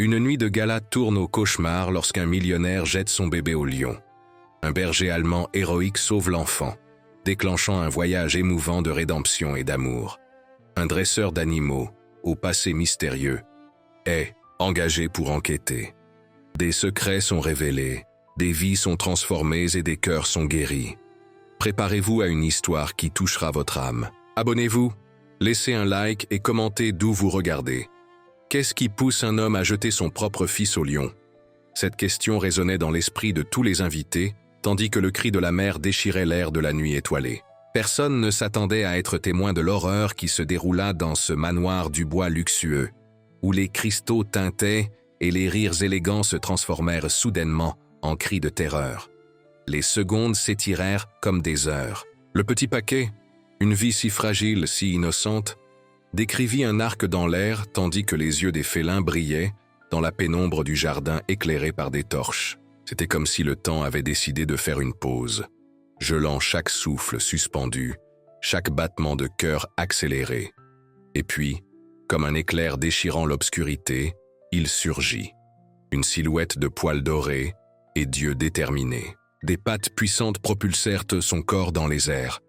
Une nuit de gala tourne au cauchemar lorsqu'un millionnaire jette son bébé au lion. Un berger allemand héroïque sauve l'enfant, déclenchant un voyage émouvant de rédemption et d'amour. Un dresseur d'animaux, au passé mystérieux, est engagé pour enquêter. Des secrets sont révélés, des vies sont transformées et des cœurs sont guéris. Préparez-vous à une histoire qui touchera votre âme. Abonnez-vous, laissez un like et commentez d'où vous regardez. Qu'est-ce qui pousse un homme à jeter son propre fils au lion? Cette question résonnait dans l'esprit de tous les invités, tandis que le cri de la mer déchirait l'air de la nuit étoilée. Personne ne s'attendait à être témoin de l'horreur qui se déroula dans ce manoir du bois luxueux, où les cristaux tintaient et les rires élégants se transformèrent soudainement en cris de terreur. Les secondes s'étirèrent comme des heures. Le petit paquet, une vie si fragile, si innocente, décrivit un arc dans l'air tandis que les yeux des félins brillaient dans la pénombre du jardin éclairé par des torches. C'était comme si le temps avait décidé de faire une pause, gelant chaque souffle suspendu, chaque battement de cœur accéléré. Et puis, comme un éclair déchirant l'obscurité, il surgit. Une silhouette de poils dorés et d'yeux déterminés. Des pattes puissantes propulsèrent son corps dans les airs,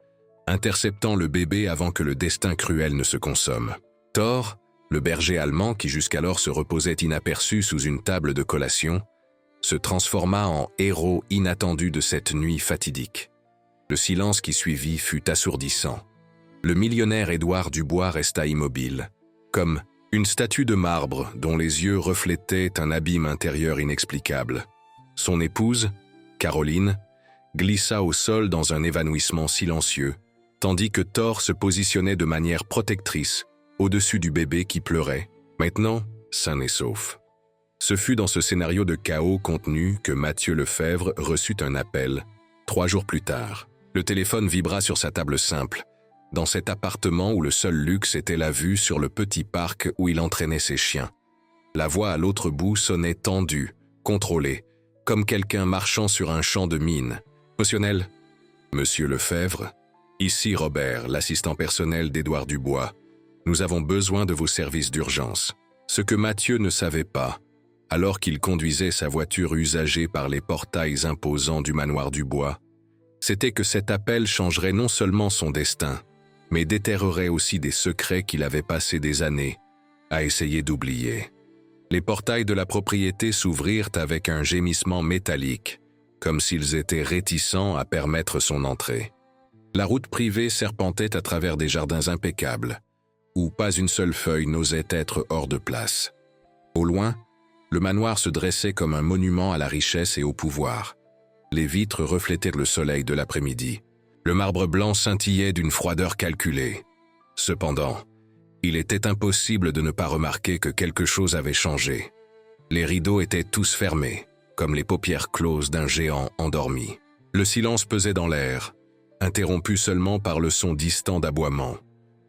interceptant le bébé avant que le destin cruel ne se consomme. Thor, le berger allemand qui jusqu'alors se reposait inaperçu sous une table de collation, se transforma en héros inattendu de cette nuit fatidique. Le silence qui suivit fut assourdissant. Le millionnaire Édouard Dubois resta immobile, comme une statue de marbre dont les yeux reflétaient un abîme intérieur inexplicable. Son épouse, Caroline, glissa au sol dans un évanouissement silencieux, tandis que Thor se positionnait de manière protectrice au-dessus du bébé qui pleurait, maintenant sain et sauf. Ce fut dans ce scénario de chaos contenu que Mathieu Lefebvre reçut un appel, 3 jours plus tard. Le téléphone vibra sur sa table simple, dans cet appartement où le seul luxe était la vue sur le petit parc où il entraînait ses chiens. La voix à l'autre bout sonnait tendue, contrôlée, comme quelqu'un marchant sur un champ de mine. Émotionnel. Monsieur Lefebvre, ici Robert, l'assistant personnel d'Édouard Dubois. Nous avons besoin de vos services d'urgence. Ce que Mathieu ne savait pas, alors qu'il conduisait sa voiture usagée par les portails imposants du manoir Dubois, c'était que cet appel changerait non seulement son destin, mais déterrerait aussi des secrets qu'il avait passé des années à essayer d'oublier. Les portails de la propriété s'ouvrirent avec un gémissement métallique, comme s'ils étaient réticents à permettre son entrée. La route privée serpentait à travers des jardins impeccables, où pas une seule feuille n'osait être hors de place. Au loin, le manoir se dressait comme un monument à la richesse et au pouvoir. Les vitres reflétaient le soleil de l'après-midi. Le marbre blanc scintillait d'une froideur calculée. Cependant, il était impossible de ne pas remarquer que quelque chose avait changé. Les rideaux étaient tous fermés, comme les paupières closes d'un géant endormi. Le silence pesait dans l'air, interrompu seulement par le son distant d'aboiements.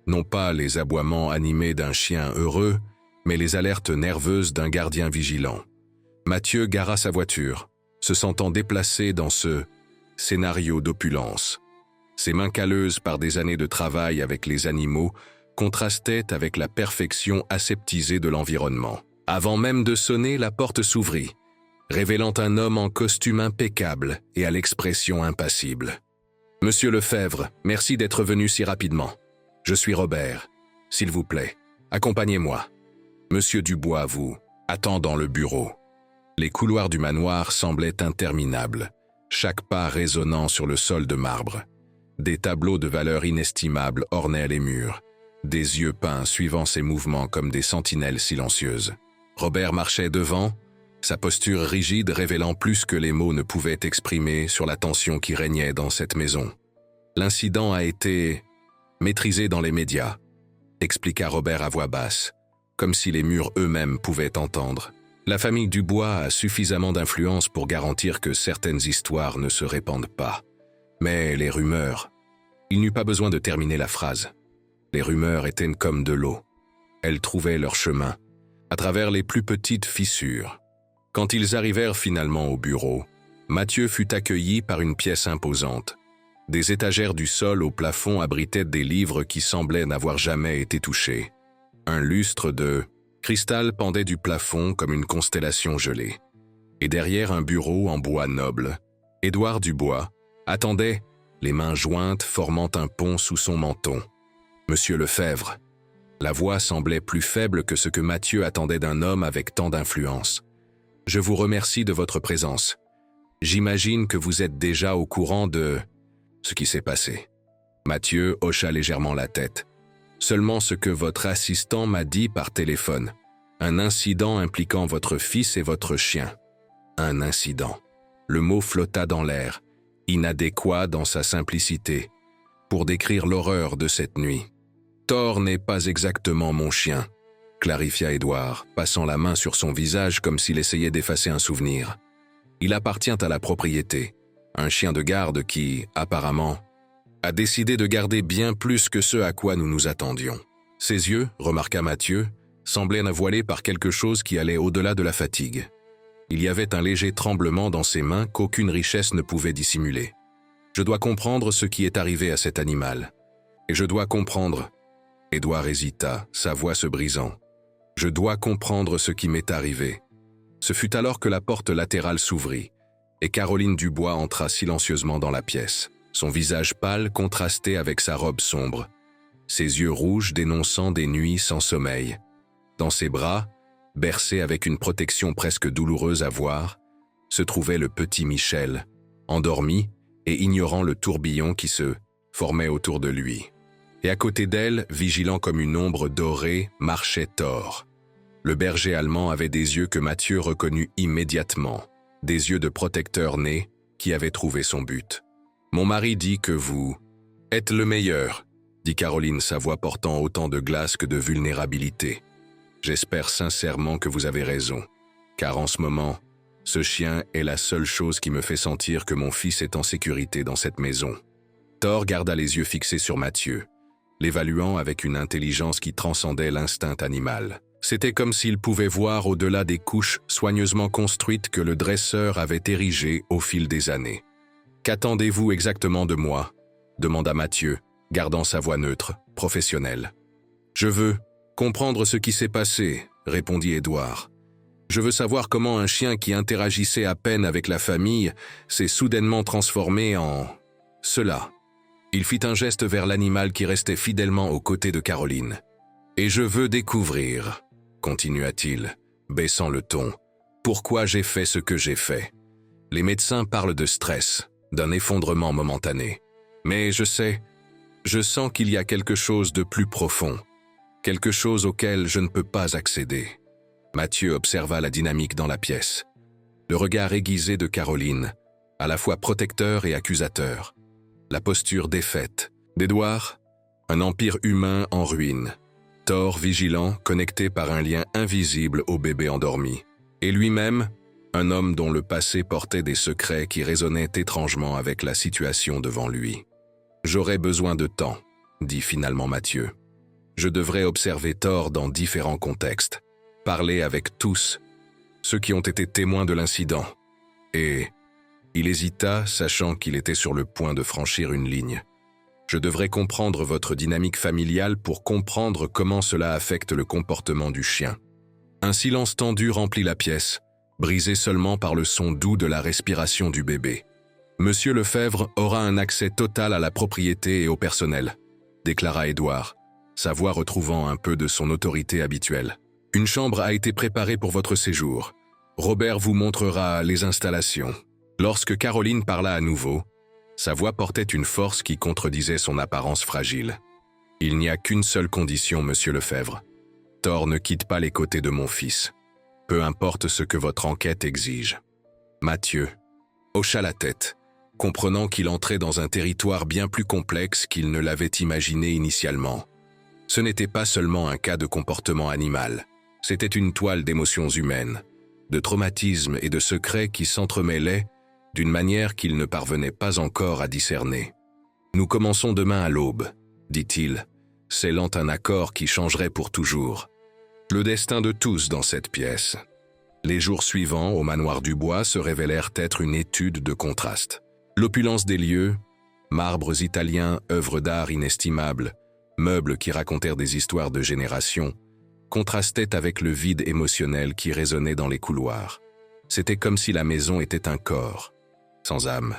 Non pas les aboiements animés d'un chien heureux, mais les alertes nerveuses d'un gardien vigilant. Mathieu gara sa voiture, se sentant déplacé dans ce scénario d'opulence. Ses mains calleuses par des années de travail avec les animaux contrastaient avec la perfection aseptisée de l'environnement. Avant même de sonner, la porte s'ouvrit, révélant un homme en costume impeccable et à l'expression impassible. « Monsieur Lefebvre, merci d'être venu si rapidement. Je suis Robert. S'il vous plaît, accompagnez-moi. Monsieur Dubois vous attend dans le bureau. » Les couloirs du manoir semblaient interminables, chaque pas résonnant sur le sol de marbre. Des tableaux de valeur inestimable ornaient les murs, des yeux peints suivant ses mouvements comme des sentinelles silencieuses. Robert marchait devant, sa posture rigide révélant plus que les mots ne pouvaient exprimer sur la tension qui régnait dans cette maison. L'incident a été maîtrisé dans les médias, expliqua Robert à voix basse, comme si les murs eux-mêmes pouvaient entendre. La famille Dubois a suffisamment d'influence pour garantir que certaines histoires ne se répandent pas. Mais les rumeurs... Il n'eut pas besoin de terminer la phrase. Les rumeurs étaient comme de l'eau. Elles trouvaient leur chemin, à travers les plus petites fissures. Quand ils arrivèrent finalement au bureau, Mathieu fut accueilli par une pièce imposante. Des étagères du sol au plafond abritaient des livres qui semblaient n'avoir jamais été touchés. Un lustre de Cristal pendait du plafond comme une constellation gelée. Et derrière un bureau en bois noble, Édouard Dubois attendait, les mains jointes formant un pont sous son menton. « Monsieur Lefebvre !» La voix semblait plus faible que ce que Mathieu attendait d'un homme avec tant d'influence. « Je vous remercie de votre présence. J'imagine que vous êtes déjà au courant de ce qui s'est passé. » Mathieu hocha légèrement la tête. « Seulement ce que votre assistant m'a dit par téléphone. Un incident impliquant votre fils et votre chien. » Un incident. Le mot flotta dans l'air, inadéquat dans sa simplicité, pour décrire l'horreur de cette nuit. « Thor n'est pas exactement mon chien », clarifia Édouard, passant la main sur son visage comme s'il essayait d'effacer un souvenir. « Il appartient à la propriété, un chien de garde qui, apparemment, a décidé de garder bien plus que ce à quoi nous nous attendions. » Ses yeux, remarqua Mathieu, semblaient voilés par quelque chose qui allait au-delà de la fatigue. Il y avait un léger tremblement dans ses mains qu'aucune richesse ne pouvait dissimuler. « Je dois comprendre ce qui est arrivé à cet animal. Et je dois comprendre... » Édouard hésita, sa voix se brisant. « Je dois comprendre ce qui m'est arrivé. » Ce fut alors que la porte latérale s'ouvrit, et Caroline Dubois entra silencieusement dans la pièce, son visage pâle contrasté avec sa robe sombre, ses yeux rouges dénonçant des nuits sans sommeil. Dans ses bras, bercé avec une protection presque douloureuse à voir, se trouvait le petit Michel, endormi et ignorant le tourbillon qui se formait autour de lui. Et à côté d'elle, vigilant comme une ombre dorée, marchait Thor. Le berger allemand avait des yeux que Mathieu reconnut immédiatement, des yeux de protecteur né qui avait trouvé son but. « Mon mari dit que vous êtes le meilleur », dit Caroline, sa voix portant autant de glace que de vulnérabilité. « J'espère sincèrement que vous avez raison, car en ce moment, ce chien est la seule chose qui me fait sentir que mon fils est en sécurité dans cette maison. » Thor garda les yeux fixés sur Mathieu, l'évaluant avec une intelligence qui transcendait l'instinct animal. C'était comme s'il pouvait voir au-delà des couches soigneusement construites que le dresseur avait érigées au fil des années. « Qu'attendez-vous exactement de moi ?» demanda Mathieu, gardant sa voix neutre, professionnelle. « Je veux comprendre ce qui s'est passé, » répondit Édouard. « Je veux savoir comment un chien qui interagissait à peine avec la famille s'est soudainement transformé en... cela. » Il fit un geste vers l'animal qui restait fidèlement aux côtés de Caroline. « Et je veux découvrir, » continua-t-il, baissant le ton, « pourquoi j'ai fait ce que j'ai fait. Les médecins parlent de stress, d'un effondrement momentané. Mais je sens qu'il y a quelque chose de plus profond, quelque chose auquel je ne peux pas accéder. » Mathieu observa la dynamique dans la pièce. Le regard aiguisé de Caroline, à la fois protecteur et accusateur. La posture défaite. D'Édouard, un empire humain en ruine. Thor vigilant, connecté par un lien invisible au bébé endormi. Et lui-même, un homme dont le passé portait des secrets qui résonnaient étrangement avec la situation devant lui. « J'aurais besoin de temps, » dit finalement Mathieu. « Je devrais observer Thor dans différents contextes, parler avec tous, ceux qui ont été témoins de l'incident. Et... » Il hésita, sachant qu'il était sur le point de franchir une ligne. « Je devrais comprendre votre dynamique familiale pour comprendre comment cela affecte le comportement du chien. » Un silence tendu remplit la pièce, brisé seulement par le son doux de la respiration du bébé. « Monsieur Lefebvre aura un accès total à la propriété et au personnel, » déclara Édouard, sa voix retrouvant un peu de son autorité habituelle. « Une chambre a été préparée pour votre séjour. Robert vous montrera les installations. » Lorsque Caroline parla à nouveau, sa voix portait une force qui contredisait son apparence fragile. « Il n'y a qu'une seule condition, monsieur Lefebvre. Thor ne quitte pas les côtés de mon fils, peu importe ce que votre enquête exige. » Mathieu hocha la tête, comprenant qu'il entrait dans un territoire bien plus complexe qu'il ne l'avait imaginé initialement. Ce n'était pas seulement un cas de comportement animal, c'était une toile d'émotions humaines, de traumatismes et de secrets qui s'entremêlaient d'une manière qu'il ne parvenait pas encore à discerner. « Nous commençons demain à l'aube, » dit-il, scellant un accord qui changerait pour toujours. Le destin de tous dans cette pièce. Les jours suivants, au manoir Dubois, se révélèrent être une étude de contraste. L'opulence des lieux, marbres italiens, œuvres d'art inestimables, meubles qui racontèrent des histoires de générations, contrastait avec le vide émotionnel qui résonnait dans les couloirs. C'était comme si la maison était un corps, sans âme,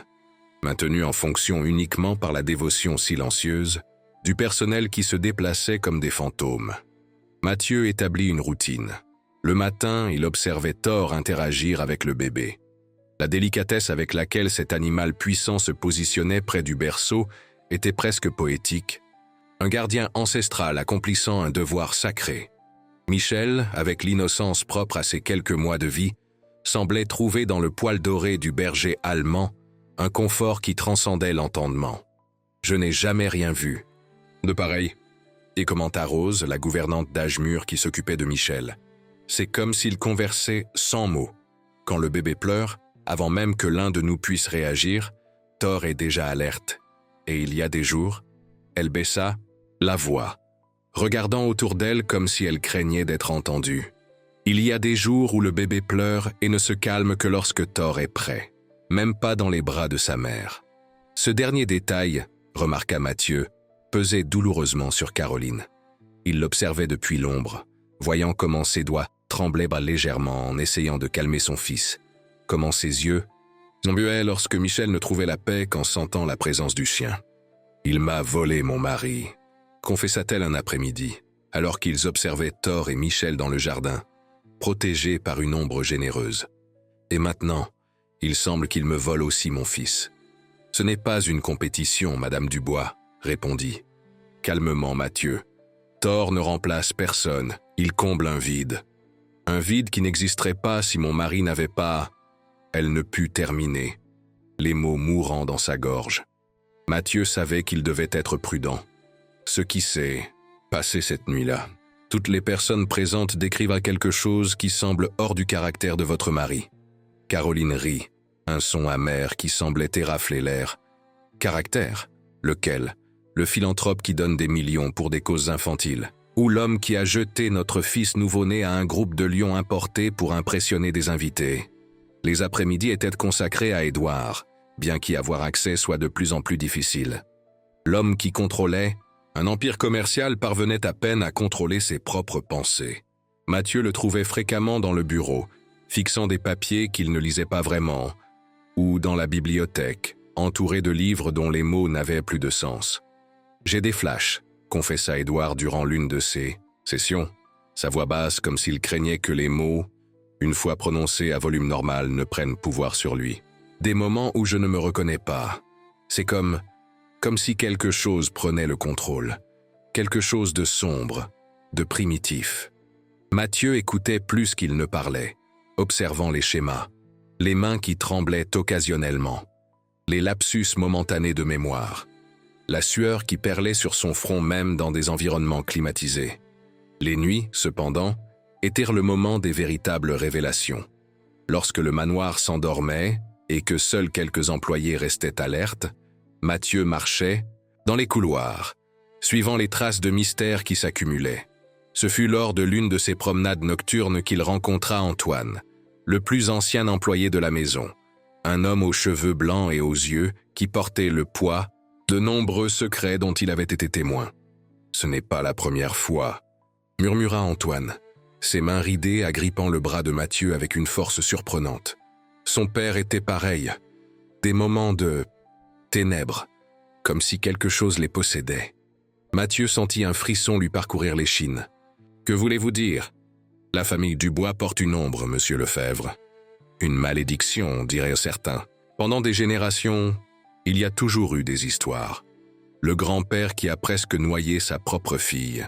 maintenu en fonction uniquement par la dévotion silencieuse du personnel qui se déplaçait comme des fantômes. Mathieu établit une routine. Le matin, il observait Thor interagir avec le bébé. La délicatesse avec laquelle cet animal puissant se positionnait près du berceau était presque poétique. Un gardien ancestral accomplissant un devoir sacré. Michel, avec l'innocence propre à ses quelques mois de vie, semblait trouver dans le poil doré du berger allemand un confort qui transcendait l'entendement. « Je n'ai jamais rien vu de pareil », et commenta Rose, la gouvernante d'âge mûr qui s'occupait de Michel. « C'est comme s'il conversait sans mots. Quand le bébé pleure, avant même que l'un de nous puisse réagir, Thor est déjà alerte. Et il y a des jours, elle baissa la voix, regardant autour d'elle comme si elle craignait d'être entendue. Il y a des jours où le bébé pleure et ne se calme que lorsque Thor est prêt, même pas dans les bras de sa mère. Ce dernier détail, remarqua Mathieu, pesait douloureusement sur Caroline. Il l'observait depuis l'ombre, voyant comment ses doigts tremblaient légèrement en essayant de calmer son fils, comment ses yeux s'embuaient lorsque Michel ne trouvait la paix qu'en sentant la présence du chien. « Il m'a volé mon mari », confessa-t-elle un après-midi, alors qu'ils observaient Thor et Michel dans le jardin, protégés par une ombre généreuse. « Et maintenant, il semble qu'il me vole aussi mon fils. »« Ce n'est pas une compétition, Madame Dubois, » répondit calmement Mathieu. « Thor ne remplace personne, il comble un vide. Un vide qui n'existerait pas si mon mari n'avait pas... » Elle ne put terminer, les mots mourant dans sa gorge. Mathieu savait qu'il devait être prudent. Ce qui s'est passé cette nuit-là. Toutes les personnes présentes décrivent quelque chose qui semble hors du caractère de votre mari. Caroline rit, un son amer qui semblait érafler l'air. Caractère? Lequel? Le philanthrope qui donne des millions pour des causes infantiles? Ou l'homme qui a jeté notre fils nouveau-né à un groupe de lions importés pour impressionner des invités? Les après-midi étaient consacrés à Édouard, bien qu'y avoir accès soit de plus en plus difficile. L'homme qui contrôlait, un empire commercial parvenait à peine à contrôler ses propres pensées. Mathieu le trouvait fréquemment dans le bureau, fixant des papiers qu'il ne lisait pas vraiment, ou dans la bibliothèque, entouré de livres dont les mots n'avaient plus de sens. « J'ai des flashs », confessa Édouard durant l'une de ses sessions, sa voix basse comme s'il craignait que les mots, une fois prononcés à volume normal, ne prennent pouvoir sur lui. Des moments où je ne me reconnais pas. C'est comme si quelque chose prenait le contrôle. Quelque chose de sombre, de primitif. Mathieu écoutait plus qu'il ne parlait, observant les schémas, les mains qui tremblaient occasionnellement, les lapsus momentanés de mémoire, la sueur qui perlait sur son front même dans des environnements climatisés. Les nuits, cependant, étaient le moment des véritables révélations. Lorsque le manoir s'endormait et que seuls quelques employés restaient alertes, Mathieu marchait dans les couloirs, suivant les traces de mystère qui s'accumulaient. Ce fut lors de l'une de ces promenades nocturnes qu'il rencontra Antoine, le plus ancien employé de la maison, un homme aux cheveux blancs et aux yeux qui portait le poids de nombreux secrets dont il avait été témoin. « Ce n'est pas la première fois », murmura Antoine, ses mains ridées agrippant le bras de Mathieu avec une force surprenante. Son père était pareil, des moments de ténèbres, comme si quelque chose les possédait. Mathieu sentit un frisson lui parcourir l'échine. « Que voulez-vous dire? La famille Dubois porte une ombre, monsieur Lefebvre. Une malédiction, diraient certains. Pendant des générations, il y a toujours eu des histoires. Le grand-père qui a presque noyé sa propre fille.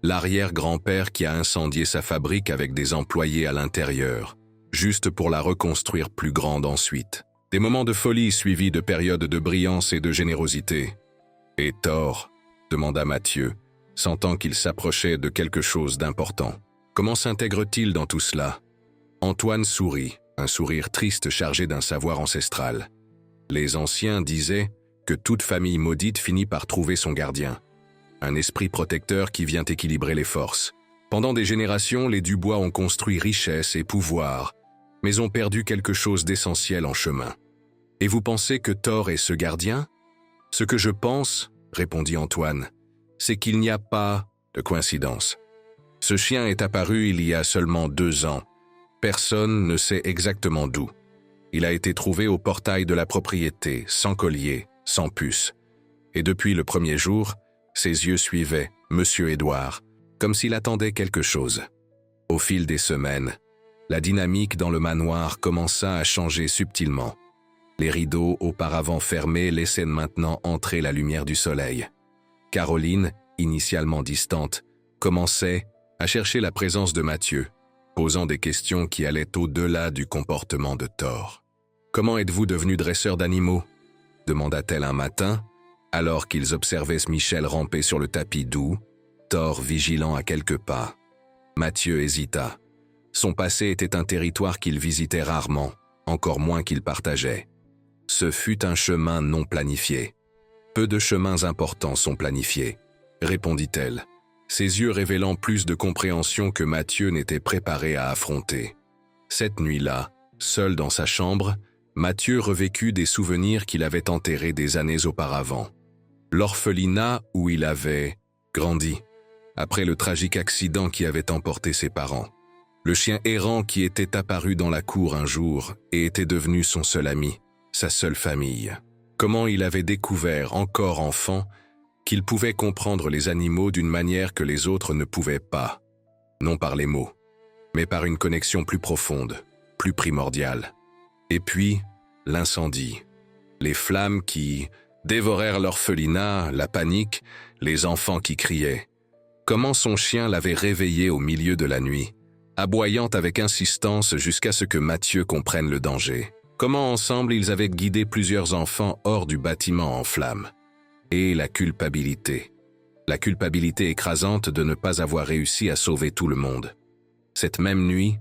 L'arrière-grand-père qui a incendié sa fabrique avec des employés à l'intérieur, juste pour la reconstruire plus grande ensuite. Des moments de folie suivis de périodes de brillance et de générosité. Et Thor, demanda Mathieu, sentant qu'il s'approchait de quelque chose d'important. Comment s'intègre-t-il dans tout cela? Antoine sourit, un sourire triste chargé d'un savoir ancestral. Les anciens disaient que toute famille maudite finit par trouver son gardien. Un esprit protecteur qui vient équilibrer les forces. Pendant des générations, les Dubois ont construit richesse et pouvoir, mais ont perdu quelque chose d'essentiel en chemin. Et vous pensez que Thor est ce gardien? Ce que je pense, répondit Antoine, c'est qu'il n'y a pas de coïncidence. Ce chien est apparu il y a seulement 2 ans. Personne ne sait exactement d'où. Il a été trouvé au portail de la propriété, sans collier, sans puce. Et depuis le premier jour, ses yeux suivaient Monsieur Édouard, comme s'il attendait quelque chose. Au fil des semaines, la dynamique dans le manoir commença à changer subtilement. Les rideaux auparavant fermés laissaient maintenant entrer la lumière du soleil. Caroline, initialement distante, commençait à chercher la présence de Mathieu, posant des questions qui allaient au-delà du comportement de Thor. « Comment êtes-vous devenu dresseur d'animaux » demanda-t-elle un matin, alors qu'ils observaient Michel ramper sur le tapis doux, Thor vigilant à quelques pas. Mathieu hésita. Son passé était un territoire qu'il visitait rarement, encore moins qu'il partageait. Ce fut un chemin non planifié. « Peu de chemins importants sont planifiés, » répondit-elle, ses yeux révélant plus de compréhension que Mathieu n'était préparé à affronter. Cette nuit-là, seul dans sa chambre, Mathieu revécut des souvenirs qu'il avait enterrés des années auparavant. L'orphelinat où il avait grandi, après le tragique accident qui avait emporté ses parents. Le chien errant qui était apparu dans la cour un jour et était devenu son seul ami, sa seule famille. Comment il avait découvert, encore enfant, qu'il pouvait comprendre les animaux d'une manière que les autres ne pouvaient pas. Non par les mots, mais par une connexion plus profonde, plus primordiale. Et puis, l'incendie. Les flammes qui dévorèrent l'orphelinat, la panique, les enfants qui criaient. Comment son chien l'avait réveillé au milieu de la nuit, aboyant avec insistance jusqu'à ce que Mathieu comprenne le danger. Comment ensemble ils avaient guidé plusieurs enfants hors du bâtiment en flammes. Et la culpabilité écrasante de ne pas avoir réussi à sauver tout le monde. Cette même nuit,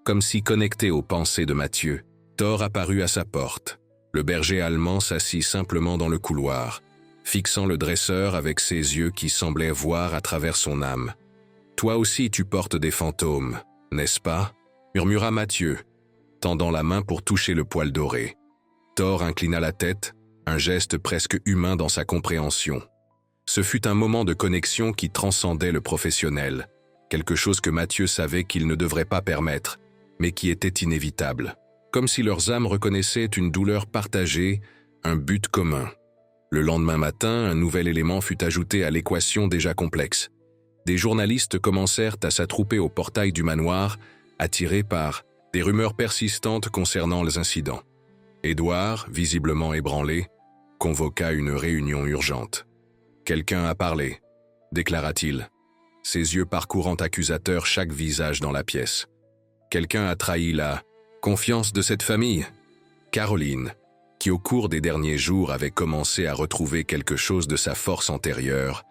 comme si connecté aux pensées de Mathieu, Thor apparut à sa porte. Le berger allemand s'assit simplement dans le couloir, fixant le dresseur avec ses yeux qui semblaient voir à travers son âme. « Toi aussi tu portes des fantômes, n'est-ce pas ?» murmura Mathieu, tendant la main pour toucher le poil doré. Thor inclina la tête, un geste presque humain dans sa compréhension. Ce fut un moment de connexion qui transcendait le professionnel, quelque chose que Mathieu savait qu'il ne devrait pas permettre, mais qui était inévitable, comme si leurs âmes reconnaissaient une douleur partagée, un but commun. Le lendemain matin, un nouvel élément fut ajouté à l'équation déjà complexe. Des journalistes commencèrent à s'attrouper au portail du manoir, attirés par des rumeurs persistantes concernant les incidents. Édouard, visiblement ébranlé, convoqua une réunion urgente. « Quelqu'un a parlé », déclara-t-il, ses yeux parcourant accusateurs chaque visage dans la pièce. « Quelqu'un a trahi la confiance de cette famille ?» Caroline, qui au cours des derniers jours avait commencé à retrouver quelque chose de sa force antérieure,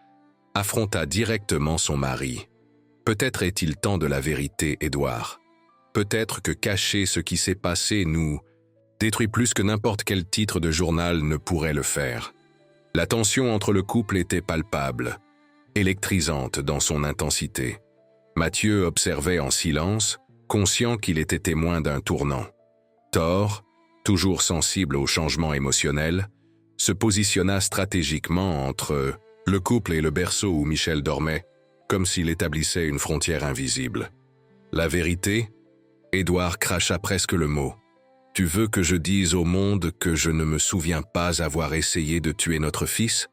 affronta directement son mari. « Peut-être est-il temps de la vérité, Édouard. Peut-être que cacher ce qui s'est passé nous détruit plus que n'importe quel titre de journal ne pourrait le faire. » La tension entre le couple était palpable, électrisante dans son intensité. Mathieu observait en silence, conscient qu'il était témoin d'un tournant. Thor, toujours sensible aux changements émotionnels, se positionna stratégiquement entre le couple et le berceau où Michel dormait, comme s'il établissait une frontière invisible. La vérité, Édouard cracha presque le mot. « Tu veux que je dise au monde que je ne me souviens pas avoir essayé de tuer notre fils?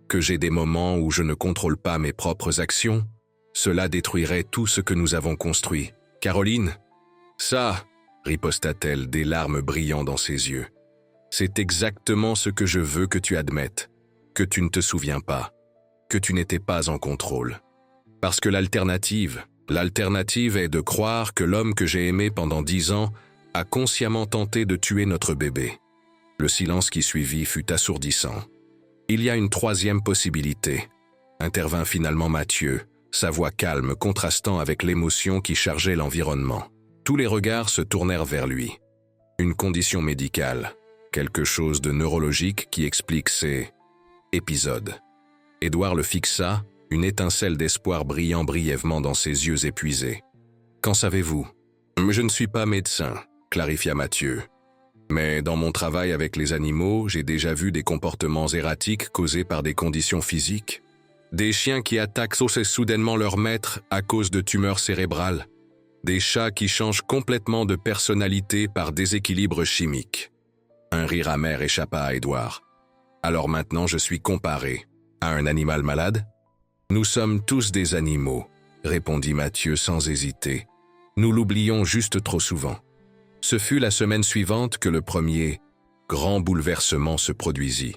Que j'ai des moments où je ne contrôle pas mes propres actions? Cela détruirait tout ce que nous avons construit. Caroline ?» « Ça !» riposta-t-elle, des larmes brillant dans ses yeux. « C'est exactement ce que je veux que tu admettes, que tu ne te souviens pas, que tu n'étais pas en contrôle. Parce que l'alternative est de croire que l'homme que j'ai aimé pendant 10 ans a consciemment tenté de tuer notre bébé. » Le silence qui suivit fut assourdissant. « Il y a une troisième possibilité, » intervint finalement Mathieu, sa voix calme contrastant avec l'émotion qui chargeait l'environnement. Tous les regards se tournèrent vers lui. Une condition médicale, quelque chose de neurologique qui explique ces épisodes. Édouard le fixa, une étincelle d'espoir brillant brièvement dans ses yeux épuisés. « Qu'en savez-vous ?»« Je ne suis pas médecin, » clarifia Mathieu. « Mais dans mon travail avec les animaux, j'ai déjà vu des comportements erratiques causés par des conditions physiques. Des chiens qui attaquent soudainement leur maître à cause de tumeurs cérébrales. Des chats qui changent complètement de personnalité par déséquilibre chimique. Un rire amer échappa à Édouard. Alors maintenant je suis comparé à un animal malade? Nous sommes tous des animaux, répondit Mathieu sans hésiter. Nous l'oublions juste trop souvent. Ce fut la semaine suivante que le premier grand bouleversement se produisit.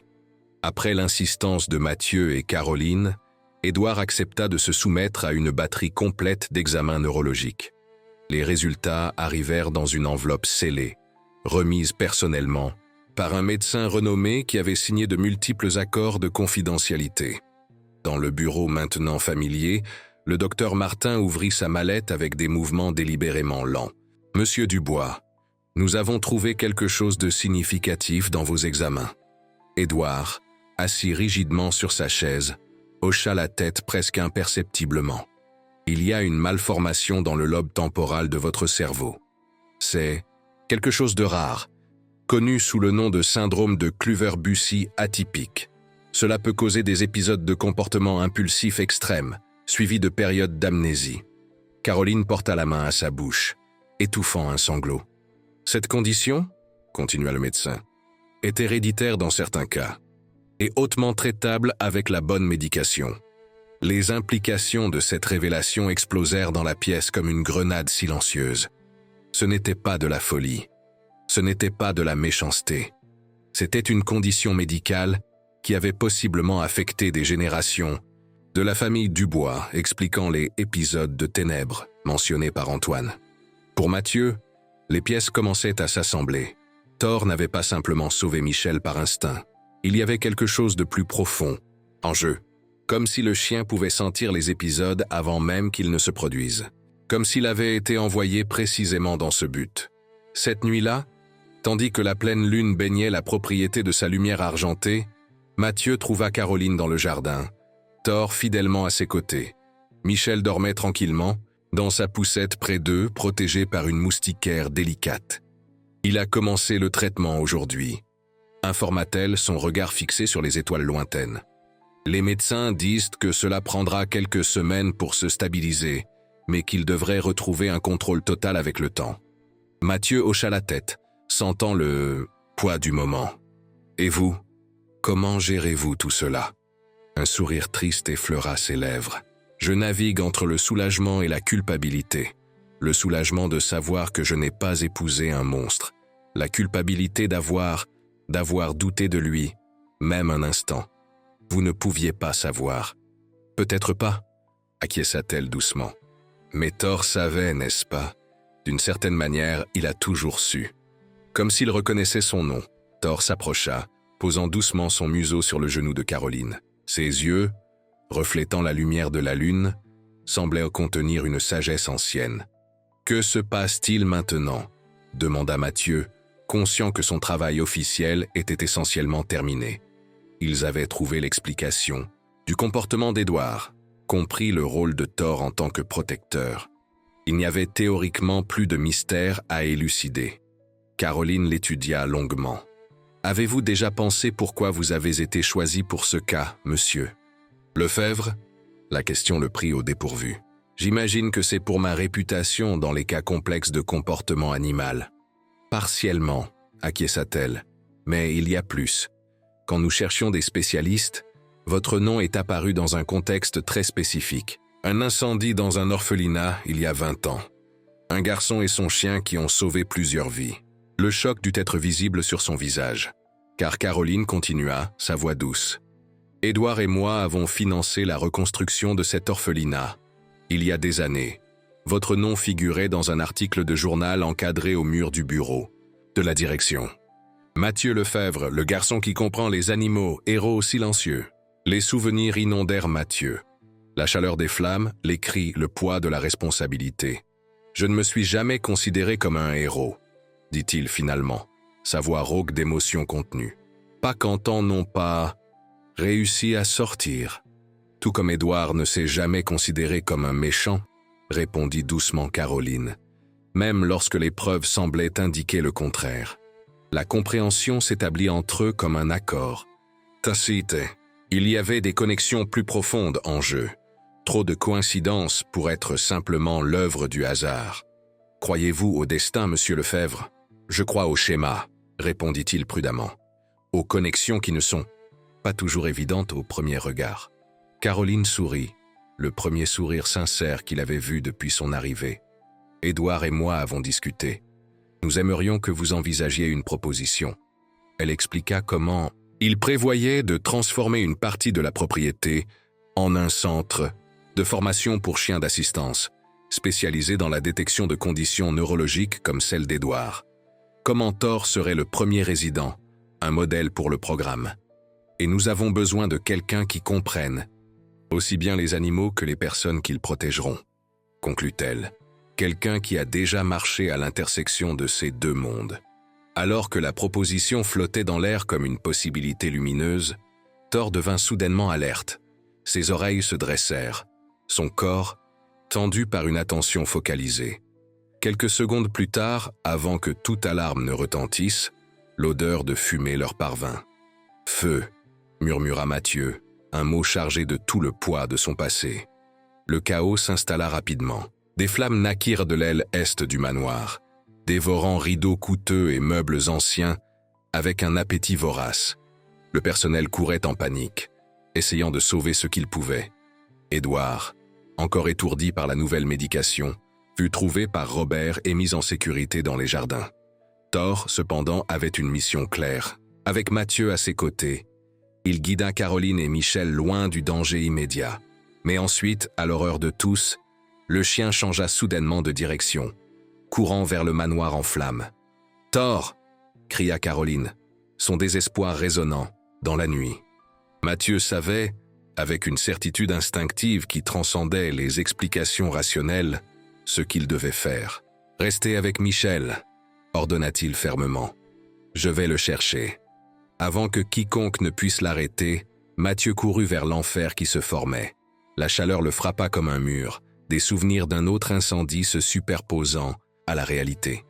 Après l'insistance de Mathieu et Caroline, Édouard accepta de se soumettre à une batterie complète d'examens neurologiques. Les résultats arrivèrent dans une enveloppe scellée, remise personnellement par un médecin renommé qui avait signé de multiples accords de confidentialité. Dans le bureau maintenant familier, le docteur Martin ouvrit sa mallette avec des mouvements délibérément lents. « Monsieur Dubois, nous avons trouvé quelque chose de significatif dans vos examens. » Édouard, assis rigidement sur sa chaise, hocha la tête presque imperceptiblement. « Il y a une malformation dans le lobe temporal de votre cerveau. C'est quelque chose de rare, connu sous le nom de syndrome de Kluver-Bucy atypique. Cela peut causer des épisodes de comportement impulsif extrêmes, suivis de périodes d'amnésie. » Caroline porta la main à sa bouche, étouffant un sanglot. « Cette condition, continua le médecin, est héréditaire dans certains cas, et hautement traitable avec la bonne médication. Les implications de cette révélation explosèrent dans la pièce comme une grenade silencieuse. Ce n'était pas de la folie. Ce n'était pas de la méchanceté. C'était une condition médicale qui avait possiblement affecté des générations de la famille Dubois, expliquant les épisodes de ténèbres mentionnés par Antoine. Pour Mathieu, les pièces commençaient à s'assembler. Thor n'avait pas simplement sauvé Michel par instinct. Il y avait quelque chose de plus profond en jeu, comme si le chien pouvait sentir les épisodes avant même qu'ils ne se produisent, comme s'il avait été envoyé précisément dans ce but. Cette nuit-là, tandis que la pleine lune baignait la propriété de sa lumière argentée, Mathieu trouva Caroline dans le jardin, Thor fidèlement à ses côtés. Michel dormait tranquillement, dans sa poussette près d'eux, protégé par une moustiquaire délicate. « Il a commencé le traitement aujourd'hui », informa-t-elle, son regard fixé sur les étoiles lointaines. « Les médecins disent que cela prendra quelques semaines pour se stabiliser, mais qu'il devrait retrouver un contrôle total avec le temps. » Mathieu hocha la tête, sentant le poids du moment. « Et vous, comment gérez-vous tout cela ?» Un sourire triste effleura ses lèvres. « Je navigue entre le soulagement et la culpabilité. Le soulagement de savoir que je n'ai pas épousé un monstre. La culpabilité d'avoir douté de lui, même un instant. Vous ne pouviez pas savoir. »« Peut-être pas, » acquiesça-t-elle doucement. « Mais Thor savait, n'est-ce pas? D'une certaine manière, il a toujours su. » Comme s'il reconnaissait son nom, Thor s'approcha, posant doucement son museau sur le genou de Caroline. Ses yeux, reflétant la lumière de la lune, semblaient contenir une sagesse ancienne. « Que se passe-t-il maintenant ?» demanda Mathieu, conscient que son travail officiel était essentiellement terminé. Ils avaient trouvé l'explication du comportement d'Édouard, compris le rôle de Thor en tant que protecteur. Il n'y avait théoriquement plus de mystère à élucider. Caroline l'étudia longuement. « Avez-vous déjà pensé pourquoi vous avez été choisi pour ce cas, monsieur ?» Lefebvre, la question le prit au dépourvu. « J'imagine que c'est pour ma réputation dans les cas complexes de comportement animal. » Partiellement, acquiesça-t-elle, mais il y a plus. Quand nous cherchions des spécialistes, votre nom est apparu dans un contexte très spécifique. Un incendie dans un orphelinat il y a 20 ans. Un garçon et son chien qui ont sauvé plusieurs vies. Le choc dut être visible sur son visage, car Caroline continua, sa voix douce. « Édouard et moi avons financé la reconstruction de cet orphelinat. Il y a des années, votre nom figurait dans un article de journal encadré au mur du bureau, de la direction. Mathieu Lefebvre, le garçon qui comprend les animaux, héros silencieux. » Les souvenirs inondèrent Mathieu. La chaleur des flammes, les cris, le poids de la responsabilité. « Je ne me suis jamais considéré comme un héros, » dit-il finalement, sa voix rauque d'émotions contenues. « Pas qu'Antan n'ont pas réussi à sortir. Tout comme Édouard ne s'est jamais considéré comme un méchant, » répondit doucement Caroline, même lorsque les preuves semblaient indiquer le contraire. La compréhension s'établit entre eux comme un accord. Tacite, Il y avait des connexions plus profondes en jeu. Trop de coïncidences pour être simplement l'œuvre du hasard. Croyez-vous au destin, monsieur Lefebvre? Je crois au schéma, répondit-il prudemment. Aux connexions qui ne sont pas toujours évidentes au premier regard. Caroline sourit, le premier sourire sincère qu'il avait vu depuis son arrivée. Édouard et moi avons discuté. Nous aimerions que vous envisagiez une proposition. Elle expliqua comment il prévoyait de transformer une partie de la propriété en un centre de formation pour chiens d'assistance, spécialisé dans la détection de conditions neurologiques comme celle d'Édouard. Comment Thor serait le premier résident, un modèle pour le programme. Et nous avons besoin de quelqu'un qui comprenne, aussi bien les animaux que les personnes qu'ils protégeront, conclut-elle. Quelqu'un qui a déjà marché à l'intersection de ces deux mondes. Alors que la proposition flottait dans l'air comme une possibilité lumineuse, Thor devint soudainement alerte. Ses oreilles se dressèrent, son corps tendu par une attention focalisée. Quelques secondes plus tard, avant que toute alarme ne retentisse, l'odeur de fumée leur parvint. « Feu !» murmura Mathieu, un mot chargé de tout le poids de son passé. Le chaos s'installa rapidement. Des flammes naquirent de l'aile est du manoir, dévorant rideaux coûteux et meubles anciens avec un appétit vorace. Le personnel courait en panique, essayant de sauver ce qu'il pouvait. Édouard, encore étourdi par la nouvelle médication, fut trouvé par Robert et mis en sécurité dans les jardins. Thor, cependant, avait une mission claire. Avec Mathieu à ses côtés, il guida Caroline et Michel loin du danger immédiat. Mais ensuite, à l'horreur de tous, le chien changea soudainement de direction, courant vers le manoir en flammes. « Thor !» cria Caroline, son désespoir résonnant dans la nuit. Mathieu savait, avec une certitude instinctive qui transcendait les explications rationnelles, ce qu'il devait faire. « Restez avec Michel !» ordonna-t-il fermement. « Je vais le chercher. » Avant que quiconque ne puisse l'arrêter, Mathieu courut vers l'enfer qui se formait. La chaleur le frappa comme un mur, des souvenirs d'un autre incendie se superposant à la réalité.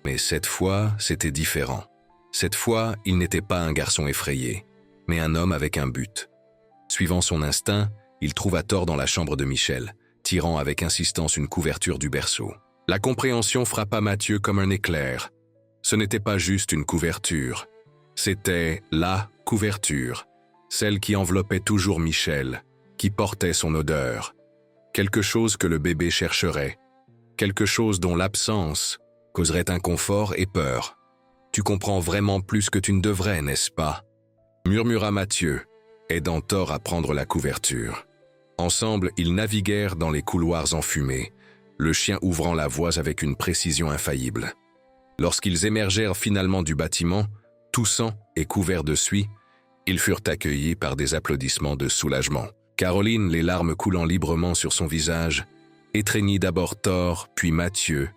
Mais cette fois, c'était différent. Cette fois, il n'était pas un garçon effrayé, mais un homme avec un but. Suivant son instinct, il trouva Thor dans la chambre de Michel, tirant avec insistance une couverture du berceau. La compréhension frappa Mathieu comme un éclair. Ce n'était pas juste une couverture, c'était la couverture, celle qui enveloppait toujours Michel, qui portait son odeur. Quelque chose que le bébé chercherait, quelque chose dont l'absence causerait inconfort et peur. « Tu comprends vraiment plus que tu ne devrais, n'est-ce pas ?» murmura Mathieu, aidant Thor à prendre la couverture. Ensemble, ils naviguèrent dans les couloirs enfumés, le chien ouvrant la voie avec une précision infaillible. Lorsqu'ils émergèrent finalement du bâtiment, toussant et couverts de suie, ils furent accueillis par des applaudissements de soulagement. Caroline, les larmes coulant librement sur son visage, étreignit d'abord Thor, puis Mathieu,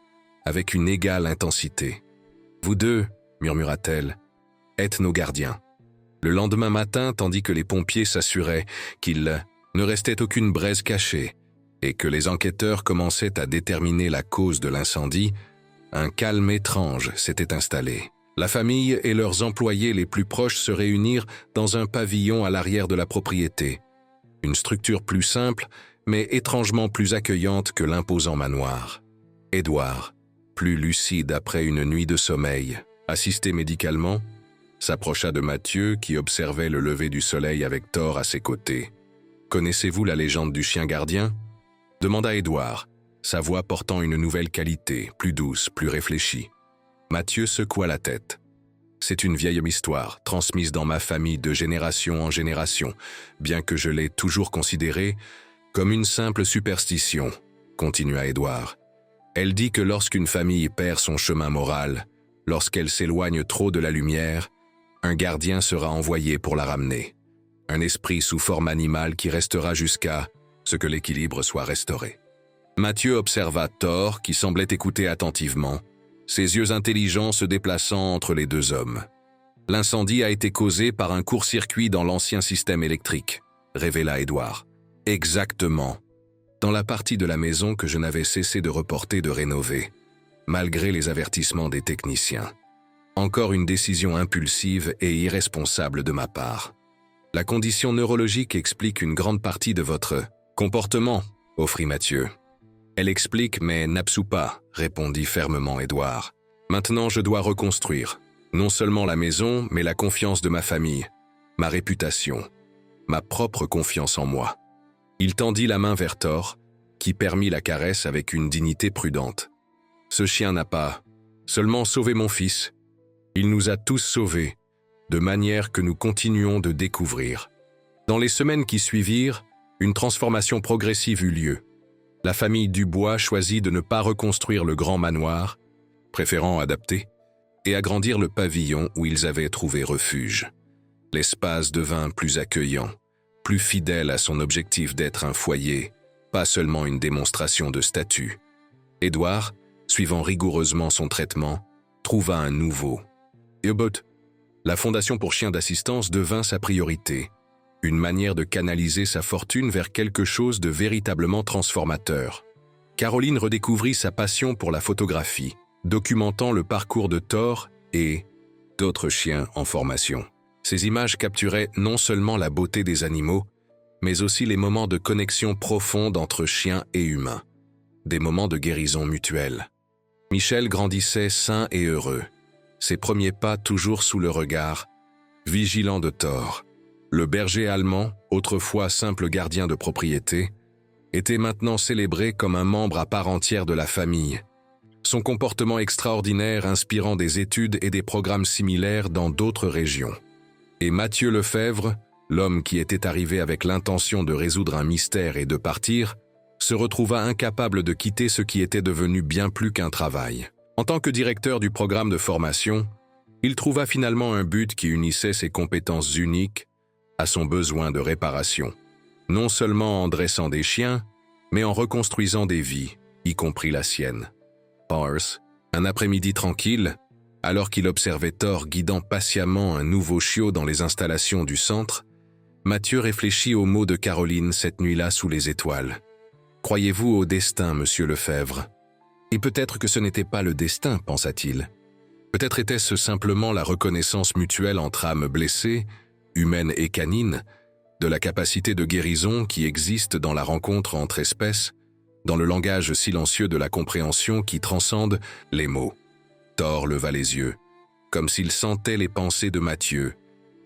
avec une égale intensité. « Vous deux, murmura-t-elle, êtes nos gardiens. » Le lendemain matin, tandis que les pompiers s'assuraient qu'il ne restait aucune braise cachée et que les enquêteurs commençaient à déterminer la cause de l'incendie, un calme étrange s'était installé. La famille et leurs employés les plus proches se réunirent dans un pavillon à l'arrière de la propriété. Une structure plus simple, mais étrangement plus accueillante que l'imposant manoir. Édouard, plus lucide après une nuit de sommeil, assisté médicalement, s'approcha de Mathieu qui observait le lever du soleil avec Thor à ses côtés. « Connaissez-vous la légende du chien gardien ?» demanda Édouard, sa voix portant une nouvelle qualité, plus douce, plus réfléchie. Mathieu secoua la tête. « C'est une vieille histoire, transmise dans ma famille de génération en génération, bien que je l'ai toujours considérée comme une simple superstition, » continua Édouard. « Elle dit que lorsqu'une famille perd son chemin moral, lorsqu'elle s'éloigne trop de la lumière, un gardien sera envoyé pour la ramener. Un esprit sous forme animale qui restera jusqu'à ce que l'équilibre soit restauré. » Mathieu observa Thor qui semblait écouter attentivement, ses yeux intelligents se déplaçant entre les deux hommes. « L'incendie a été causé par un court-circuit dans l'ancien système électrique, » révéla Édouard. « Exactement. Dans la partie de la maison que je n'avais cessé de reporter de rénover, malgré les avertissements des techniciens. Encore une décision impulsive et irresponsable de ma part. La condition neurologique explique une grande partie de votre comportement, offrit Mathieu. Elle explique, mais n'absout pas, répondit fermement Édouard. Maintenant, je dois reconstruire, non seulement la maison, mais la confiance de ma famille, ma réputation, ma propre confiance en moi. Il tendit la main vers Thor, qui permit la caresse avec une dignité prudente. Ce chien n'a pas seulement sauvé mon fils, il nous a tous sauvés, de manière que nous continuons de découvrir. Dans les semaines qui suivirent, une transformation progressive eut lieu. La famille Dubois choisit de ne pas reconstruire le grand manoir, préférant adapter, et agrandir le pavillon où ils avaient trouvé refuge. L'espace devint plus accueillant, plus fidèle à son objectif d'être un foyer, pas seulement une démonstration de statut. Édouard, suivant rigoureusement son traitement, trouva un nouveau. Yobot. La fondation pour chiens d'assistance devint sa priorité, une manière de canaliser sa fortune vers quelque chose de véritablement transformateur. Caroline redécouvrit sa passion pour la photographie, documentant le parcours de Thor et d'autres chiens en formation. Ces images capturaient non seulement la beauté des animaux, mais aussi les moments de connexion profonde entre chiens et humains, des moments de guérison mutuelle. Michel grandissait sain et heureux, ses premiers pas toujours sous le regard, vigilant de Thor. Le berger allemand, autrefois simple gardien de propriété, était maintenant célébré comme un membre à part entière de la famille, son comportement extraordinaire inspirant des études et des programmes similaires dans d'autres régions. Et Mathieu Lefebvre, l'homme qui était arrivé avec l'intention de résoudre un mystère et de partir, se retrouva incapable de quitter ce qui était devenu bien plus qu'un travail. En tant que directeur du programme de formation, il trouva finalement un but qui unissait ses compétences uniques à son besoin de réparation, non seulement en dressant des chiens, mais en reconstruisant des vies, y compris la sienne. Pars, un après-midi tranquille, alors qu'il observait Thor guidant patiemment un nouveau chiot dans les installations du centre, Mathieu réfléchit aux mots de Caroline cette nuit-là sous les étoiles. « Croyez-vous au destin, monsieur Lefebvre ?» Et peut-être que ce n'était pas le destin, pensa-t-il. Peut-être était-ce simplement la reconnaissance mutuelle entre âmes blessées, humaines et canines, de la capacité de guérison qui existe dans la rencontre entre espèces, dans le langage silencieux de la compréhension qui transcende les mots. Thor leva les yeux, comme s'il sentait les pensées de Mathieu,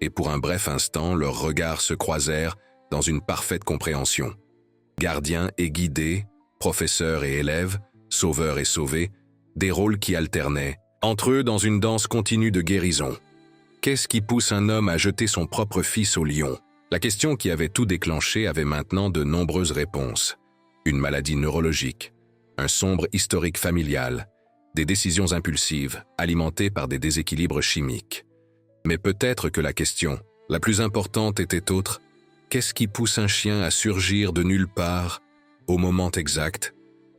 et pour un bref instant, leurs regards se croisèrent dans une parfaite compréhension. Gardien et guidé, professeur et élève, sauveur et sauvé, des rôles qui alternaient, entre eux dans une danse continue de guérison. Qu'est-ce qui pousse un homme à jeter son propre fils au lion? La question qui avait tout déclenché avait maintenant de nombreuses réponses. Une maladie neurologique, un sombre historique familial, des décisions impulsives, alimentées par des déséquilibres chimiques. Mais peut-être que la question, la plus importante, était autre. Qu'est-ce qui pousse un chien à surgir de nulle part, au moment exact,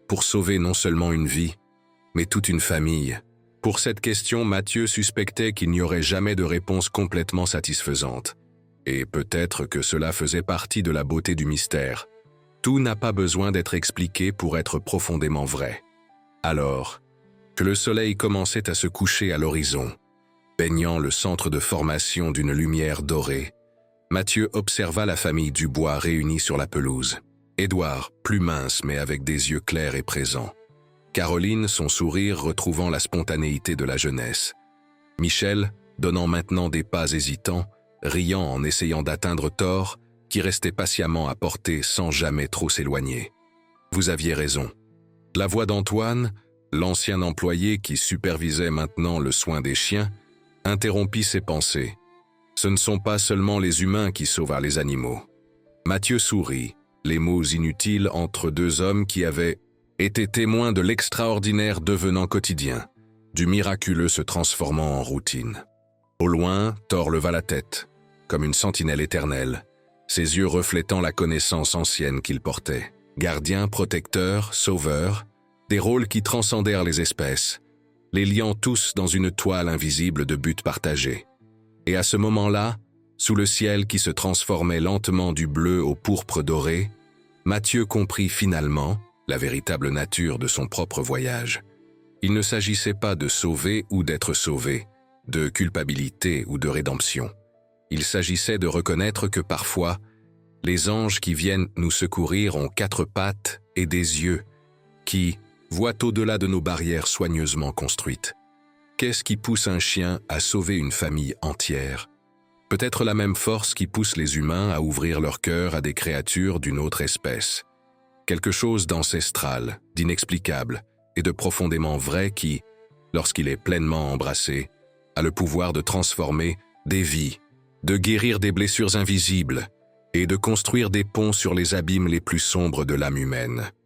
pour sauver non seulement une vie, mais toute une famille? Pour cette question, Mathieu suspectait qu'il n'y aurait jamais de réponse complètement satisfaisante. Et peut-être que cela faisait partie de la beauté du mystère. Tout n'a pas besoin d'être expliqué pour être profondément vrai. Alors, que le soleil commençait à se coucher à l'horizon, baignant le centre de formation d'une lumière dorée, Mathieu observa la famille Dubois réunie sur la pelouse. Édouard, plus mince mais avec des yeux clairs et présents. Caroline, son sourire retrouvant la spontanéité de la jeunesse. Michel, donnant maintenant des pas hésitants, riant en essayant d'atteindre Thor, qui restait patiemment à portée sans jamais trop s'éloigner. Vous aviez raison. La voix d'Antoine, l'ancien employé qui supervisait maintenant le soin des chiens, interrompit ses pensées. Ce ne sont pas seulement les humains qui sauvent les animaux. Mathieu sourit, les mots inutiles entre deux hommes qui avaient été témoins de l'extraordinaire devenant quotidien, du miraculeux se transformant en routine. Au loin, Thor leva la tête, comme une sentinelle éternelle, ses yeux reflétant la connaissance ancienne qu'il portait. Gardien, protecteur, sauveur, des rôles qui transcendèrent les espèces, les liant tous dans une toile invisible de buts partagés. Et à ce moment-là, sous le ciel qui se transformait lentement du bleu au pourpre doré, Mathieu comprit finalement la véritable nature de son propre voyage. Il ne s'agissait pas de sauver ou d'être sauvé, de culpabilité ou de rédemption. Il s'agissait de reconnaître que parfois, les anges qui viennent nous secourir ont 4 pattes et des yeux, qui voient au-delà de nos barrières soigneusement construites. Qu'est-ce qui pousse un chien à sauver une famille entière? Peut-être la même force qui pousse les humains à ouvrir leur cœur à des créatures d'une autre espèce. Quelque chose d'ancestral, d'inexplicable et de profondément vrai qui, lorsqu'il est pleinement embrassé, a le pouvoir de transformer des vies, de guérir des blessures invisibles et de construire des ponts sur les abîmes les plus sombres de l'âme humaine.